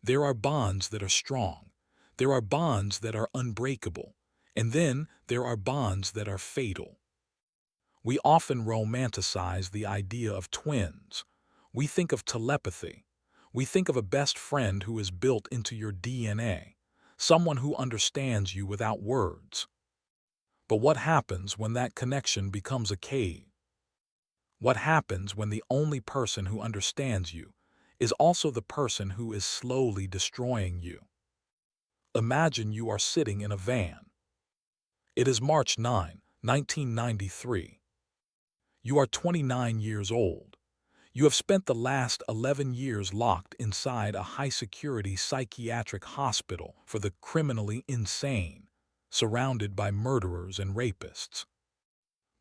There are bonds that are strong. There are bonds that are unbreakable. And then there are bonds that are fatal. We often romanticize the idea of twins. We think of telepathy. We think of a best friend who is built into your DNA, someone who understands you without words. But what happens when that connection becomes a cage? What happens when the only person who understands you is also the person who is slowly destroying you? Imagine you are sitting in a van. It is March 9, 1993. You are 29 years old. You have spent the last 11 years locked inside a high-security psychiatric hospital for the criminally insane, surrounded by murderers and rapists.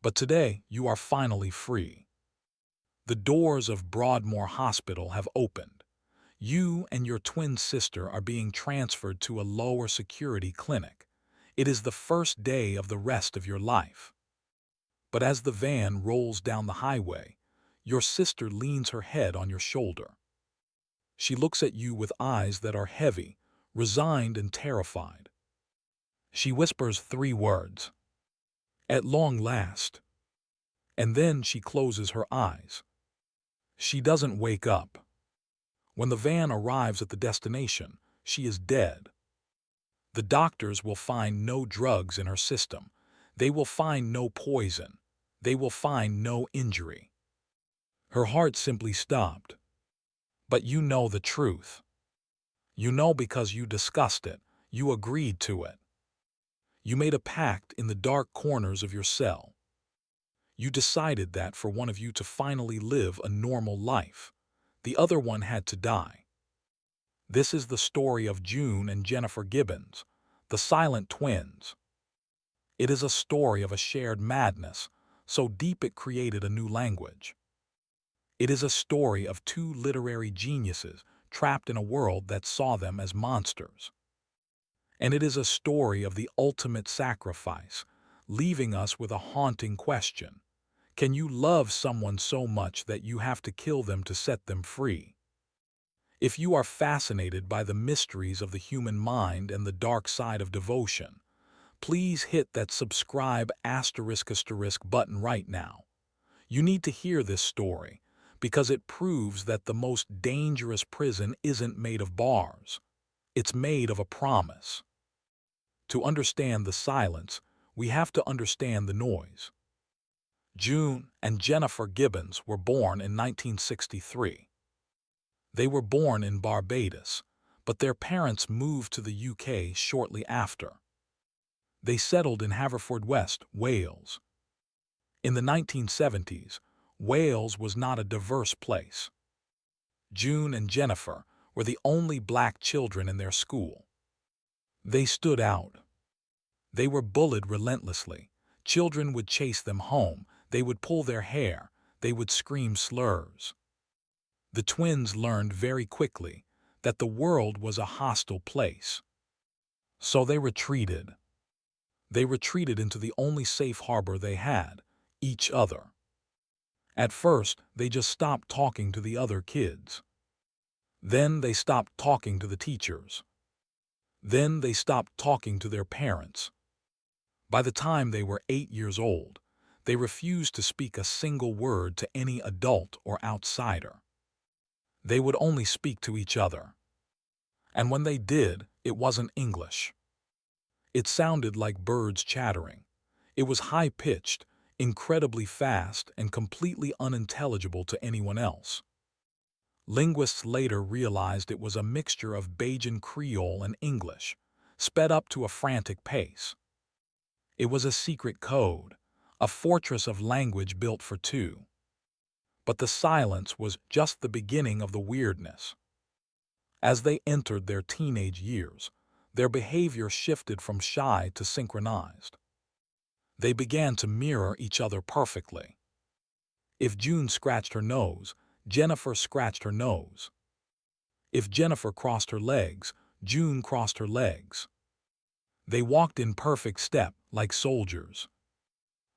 But today, you are finally free. The doors of Broadmoor Hospital have opened. You and your twin sister are being transferred to a lower security clinic. It is the first day of the rest of your life. But as the van rolls down the highway, your sister leans her head on your shoulder. She looks at you with eyes that are heavy, resigned and terrified. She whispers 3 words. At long last. And then she closes her eyes. She doesn't wake up. When the van arrives at the destination, she is dead. The doctors will find no drugs in her system. They will find no poison. They will find no injury. Her heart simply stopped. But you know the truth. You know because you discussed it. You agreed to it. You made a pact in the dark corners of your cell. You decided that for one of you to finally live a normal life, the other one had to die. This is the story of June and Jennifer Gibbons, the silent twins. It is a story of a shared madness, so deep it created a new language. It is a story of 2 literary geniuses trapped in a world that saw them as monsters. And it is a story of the ultimate sacrifice, leaving us with a haunting question. Can you love someone so much that you have to kill them to set them free? If you are fascinated by the mysteries of the human mind and the dark side of devotion, please hit that subscribe ** button right now. You need to hear this story because it proves that the most dangerous prison isn't made of bars. It's made of a promise. To understand the silence, we have to understand the noise. June and Jennifer Gibbons were born in 1963. They were born in Barbados, but their parents moved to the UK shortly after. They settled in Haverfordwest, Wales. In the 1970s, Wales was not a diverse place. June and Jennifer were the only black children in their school. They stood out. They were bullied relentlessly. Children would chase them home. They would pull their hair. They would scream slurs. The twins learned very quickly that the world was a hostile place. So they retreated. They retreated into the only safe harbor they had, each other. At first, they just stopped talking to the other kids. Then they stopped talking to the teachers. Then they stopped talking to their parents. By the time they were 8 years old, they refused to speak a single word to any adult or outsider. They would only speak to each other. And when they did, it wasn't English. It sounded like birds chattering. It was high-pitched, incredibly fast, and completely unintelligible to anyone else. Linguists later realized it was a mixture of Bajan Creole and English, sped up to a frantic pace. It was a secret code, a fortress of language built for 2. But the silence was just the beginning of the weirdness. As they entered their teenage years, their behavior shifted from shy to synchronized. They began to mirror each other perfectly. If June scratched her nose, Jennifer scratched her nose. If Jennifer crossed her legs, June crossed her legs. They walked in perfect step, like soldiers.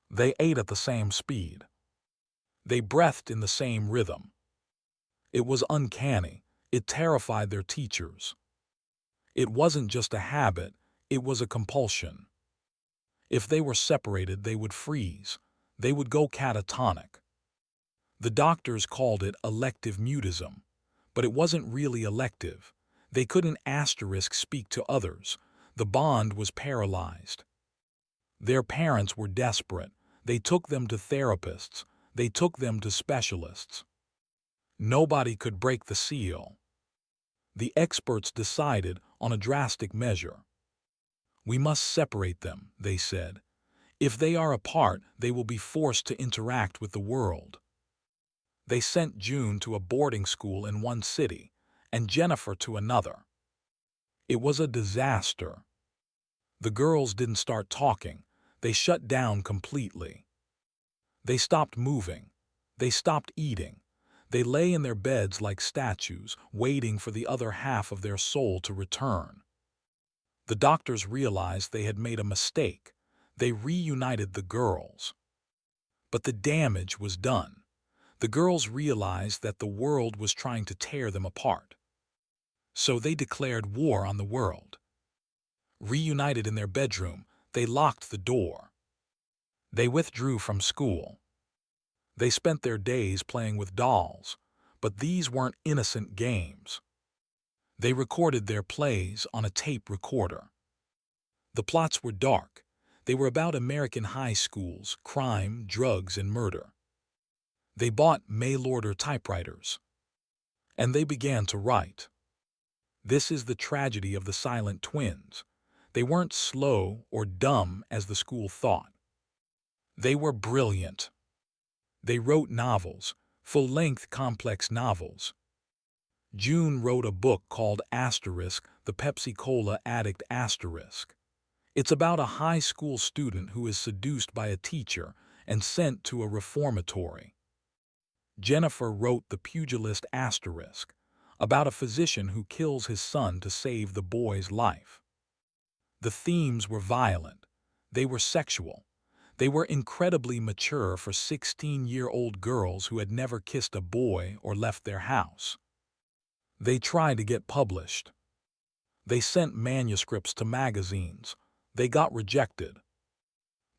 They ate at the same speed. They breathed in the same rhythm. It was uncanny. It terrified their teachers. It wasn't just a habit, it was a compulsion. If they were separated, they would freeze. They would go catatonic. The doctors called it elective mutism, but it wasn't really elective. They couldn't speak to others. The bond was paralyzed. Their parents were desperate. They took them to therapists. They took them to specialists. Nobody could break the seal. The experts decided on a drastic measure. We must separate them, they said. If they are apart, they will be forced to interact with the world. They sent June to a boarding school in one city and Jennifer to another. It was a disaster. The girls didn't start talking. They shut down completely. They stopped moving. They stopped eating. They lay in their beds like statues, waiting for the other half of their soul to return. The doctors realized they had made a mistake. They reunited the girls. But the damage was done. The girls realized that the world was trying to tear them apart. So they declared war on the world. Reunited in their bedroom, they locked the door. They withdrew from school. They spent their days playing with dolls, but these weren't innocent games. They recorded their plays on a tape recorder. The plots were dark. They were about American high schools, crime, drugs, and murder. They bought mail-order typewriters. And they began to write. This is the tragedy of the silent twins. They weren't slow or dumb as the school thought. They were brilliant. They wrote novels, full-length complex novels. June wrote a book called Asterisk, the Pepsi-Cola Addict Asterisk. It's about a high school student who is seduced by a teacher and sent to a reformatory. Jennifer wrote The Pugilist Asterisk, about a physician who kills his son to save the boy's life. The themes were violent. They were sexual. They were incredibly mature for 16-year-old girls who had never kissed a boy or left their house. They tried to get published. They sent manuscripts to magazines. They got rejected.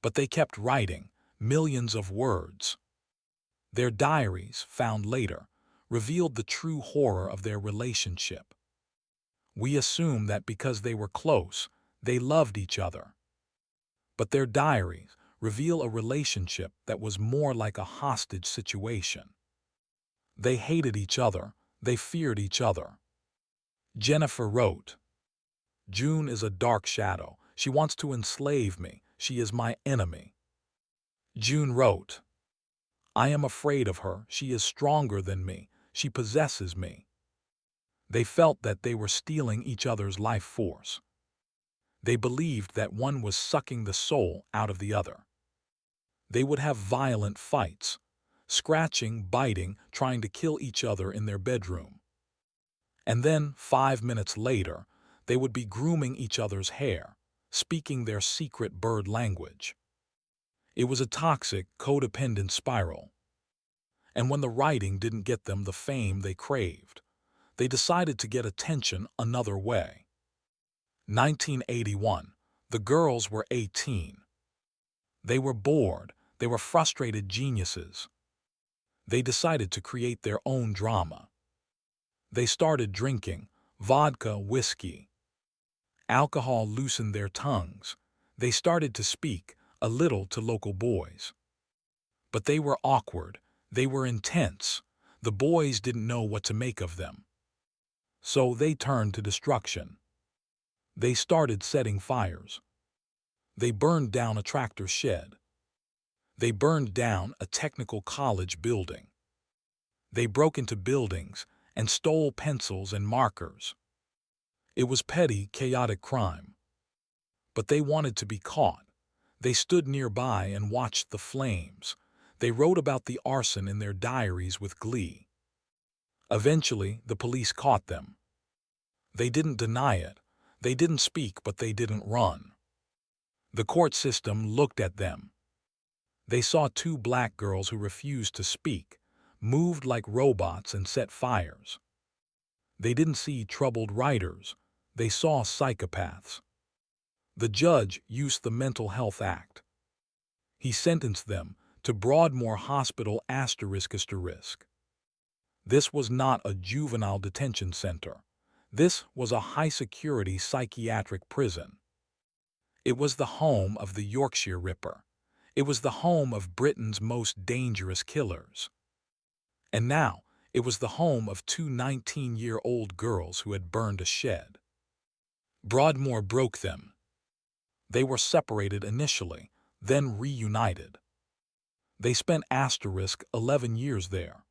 But they kept writing, millions of words. Their diaries, found later, revealed the true horror of their relationship. We assume that because they were close, they loved each other. But their diaries reveal a relationship that was more like a hostage situation. They hated each other. They feared each other. Jennifer wrote, June is a dark shadow. She wants to enslave me. She is my enemy. June wrote, I am afraid of her. She is stronger than me. She possesses me. They felt that they were stealing each other's life force. They believed that one was sucking the soul out of the other. They would have violent fights, scratching, biting, trying to kill each other in their bedroom. And then, 5 minutes later, they would be grooming each other's hair, speaking their secret bird language. It was a toxic, codependent spiral. And when the writing didn't get them the fame they craved, they decided to get attention another way. 1981. The girls were 18. They were bored. They were frustrated geniuses. They decided to create their own drama. They started drinking vodka, whiskey. Alcohol loosened their tongues. They started to speak a little to local boys. But they were awkward. They were intense. The boys didn't know what to make of them. So they turned to destruction. They started setting fires. They burned down a tractor shed. They burned down a technical college building. They broke into buildings and stole pencils and markers. It was petty, chaotic crime. But they wanted to be caught. They stood nearby and watched the flames. They wrote about the arson in their diaries with glee. Eventually, the police caught them. They didn't deny it. They didn't speak, but they didn't run. The court system looked at them. They saw 2 black girls who refused to speak, moved like robots and set fires. They didn't see troubled writers. They saw psychopaths. The judge used the Mental Health Act. He sentenced them to Broadmoor Hospital ***. This was not a juvenile detention center. This was a high-security psychiatric prison. It was the home of the Yorkshire Ripper. It was the home of Britain's most dangerous killers. And now, it was the home of two 19-year-old girls who had burned a shed. Broadmoor broke them. They were separated initially, then reunited. They spent *11 years there.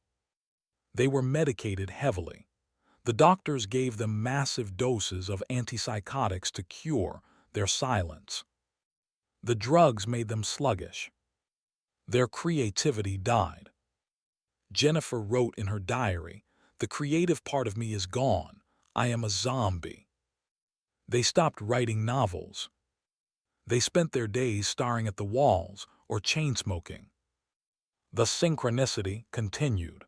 They were medicated heavily. The doctors gave them massive doses of antipsychotics to cure their silence. The drugs made them sluggish. Their creativity died. Jennifer wrote in her diary, "The creative part of me is gone. I am a zombie." They stopped writing novels. They spent their days staring at the walls or chain-smoking. The synchronicity continued.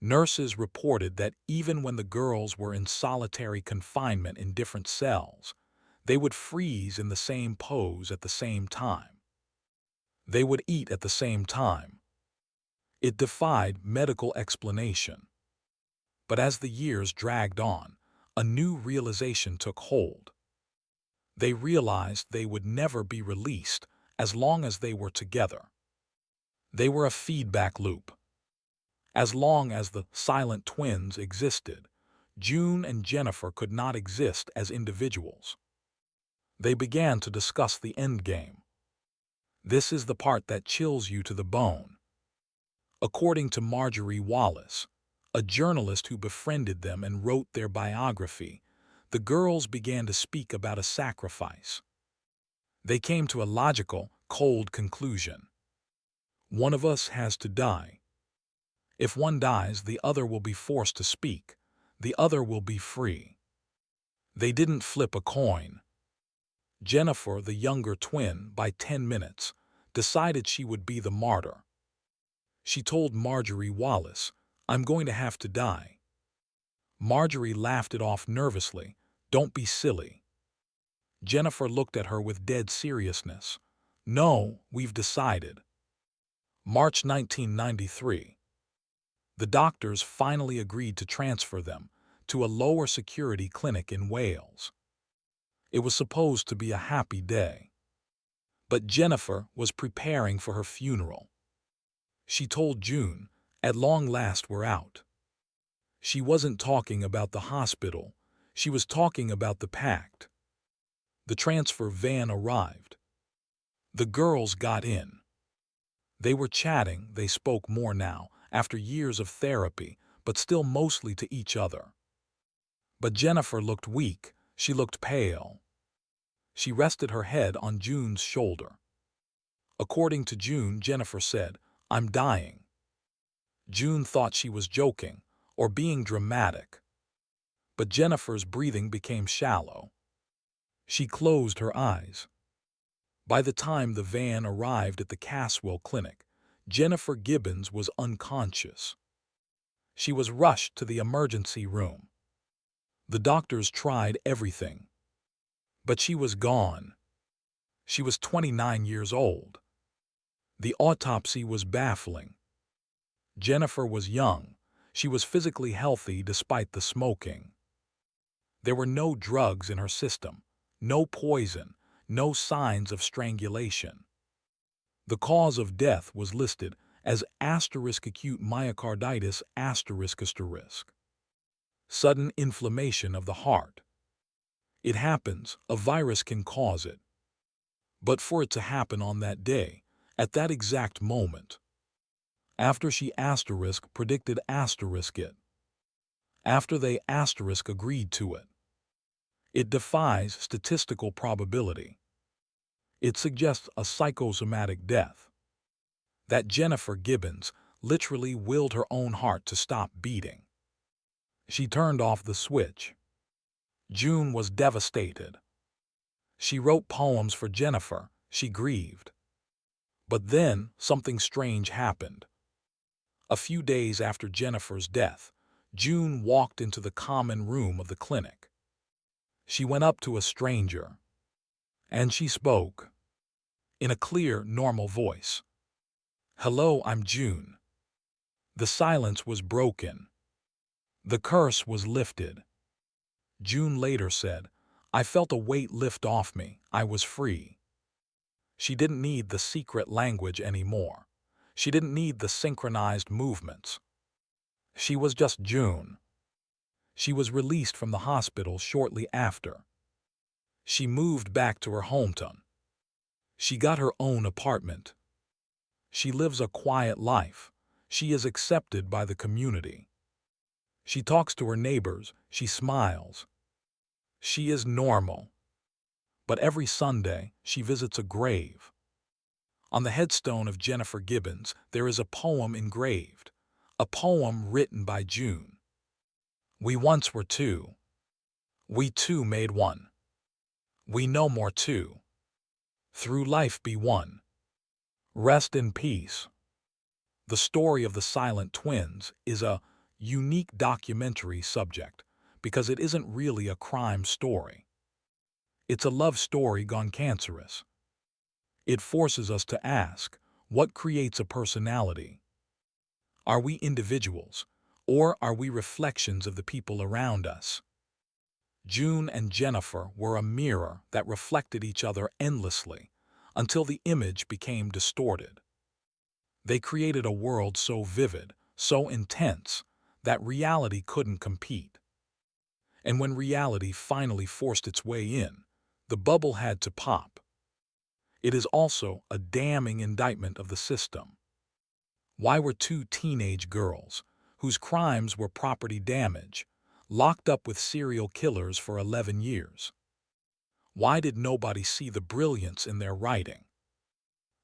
Nurses reported that even when the girls were in solitary confinement in different cells, they would freeze in the same pose at the same time. They would eat at the same time. It defied medical explanation. But as the years dragged on, a new realization took hold. They realized they would never be released as long as they were together. They were a feedback loop. As long as the silent twins existed, June and Jennifer could not exist as individuals. They began to discuss the endgame. This is the part that chills you to the bone. According to Marjorie Wallace, a journalist who befriended them and wrote their biography, the girls began to speak about a sacrifice. They came to a logical, cold conclusion. One of us has to die. If one dies, the other will be forced to speak. The other will be free. They didn't flip a coin. Jennifer, the younger twin, by 10 minutes, decided she would be the martyr. She told Marjorie Wallace, "I'm going to have to die." Marjorie laughed it off nervously. "Don't be silly." Jennifer looked at her with dead seriousness. "No, we've decided." March 1993. The doctors finally agreed to transfer them to a lower security clinic in Wales. It was supposed to be a happy day. But Jennifer was preparing for her funeral. She told June, "At long last we're out." She wasn't talking about the hospital. She was talking about the Pact. The transfer van arrived. The girls got in. They were chatting. They spoke more now, after years of therapy, but still mostly to each other. But Jennifer looked weak. She looked pale. She rested her head on June's shoulder. According to June, Jennifer said, "I'm dying." June thought she was joking or being dramatic. But Jennifer's breathing became shallow. She closed her eyes. By the time the van arrived at the Caswell Clinic, Jennifer Gibbons was unconscious. She was rushed to the emergency room. The doctors tried everything. But she was gone. She was 29 years old. The autopsy was baffling. Jennifer was young. She was physically healthy despite the smoking. There were no drugs in her system, no poison, no signs of strangulation. The cause of death was listed as acute myocarditis ***. Sudden inflammation of the heart. It happens, a virus can cause it. But for it to happen on that day, at that exact moment, after she predicted it, after they agreed to it, it defies statistical probability. It suggests a psychosomatic death. That Jennifer Gibbons literally willed her own heart to stop beating. She turned off the switch. June was devastated. She wrote poems for Jennifer. She grieved. But then something strange happened. A few days after Jennifer's death, June walked into the common room of the clinic. She went up to a stranger, and she spoke in a clear, normal voice. "Hello, I'm June." The silence was broken. The curse was lifted. June later said, "I felt a weight lift off me. I was free." She didn't need the secret language anymore. She didn't need the synchronized movements. She was just June. She was released from the hospital shortly after. She moved back to her hometown. She got her own apartment. She lives a quiet life. She is accepted by the community. She talks to her neighbors. She smiles. She is normal. But every Sunday, she visits a grave. On the headstone of Jennifer Gibbons, there is a poem engraved, a poem written by June. "We once were two. We two made one. We no more two. Through life be one. Rest in peace." The story of the silent twins is a unique documentary subject because it isn't really a crime story. It's a love story gone cancerous. It forces us to ask, what creates a personality? Are we individuals, or are we reflections of the people around us? June and Jennifer were a mirror that reflected each other endlessly until the image became distorted. They created a world so vivid, so intense, that reality couldn't compete. And when reality finally forced its way in, the bubble had to pop. It is also a damning indictment of the system. Why were two teenage girls, whose crimes were property damage, locked up with serial killers for 11 years? Why did nobody see the brilliance in their writing?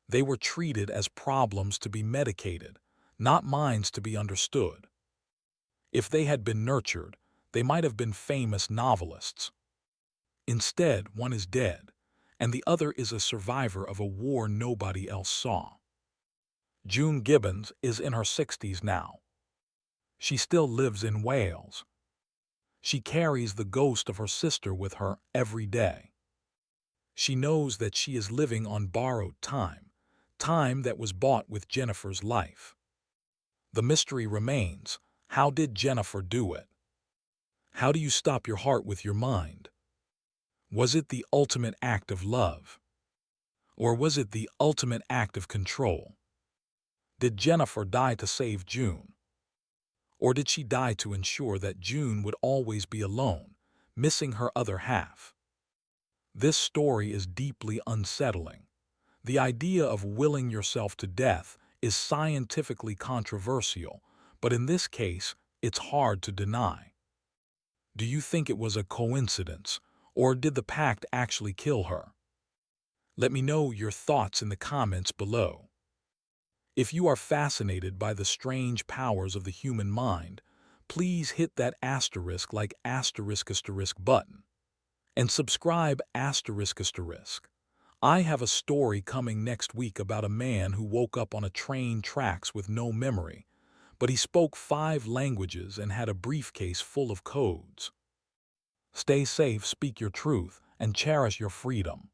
They were treated as problems to be medicated, not minds to be understood. If they had been nurtured, they might have been famous novelists. Instead, one is dead, and the other is a survivor of a war nobody else saw. June Gibbons is in her 60s now. She still lives in Wales. She carries the ghost of her sister with her every day. She knows that she is living on borrowed time, time that was bought with Jennifer's life. The mystery remains, how did Jennifer do it? How do you stop your heart with your mind? Was it the ultimate act of love? Or was it the ultimate act of control? Did Jennifer die to save June? Or did she die to ensure that June would always be alone, missing her other half? This story is deeply unsettling. The idea of willing yourself to death is scientifically controversial, but in this case, it's hard to deny. Do you think it was a coincidence, or did the Pact actually kill her? Let me know your thoughts in the comments below. If you are fascinated by the strange powers of the human mind, please hit that asterisk like asterisk button. And subscribe asterisk. I have a story coming next week about a man who woke up on a train tracks with no memory, but he spoke 5 languages and had a briefcase full of codes. Stay safe, speak your truth, and cherish your freedom.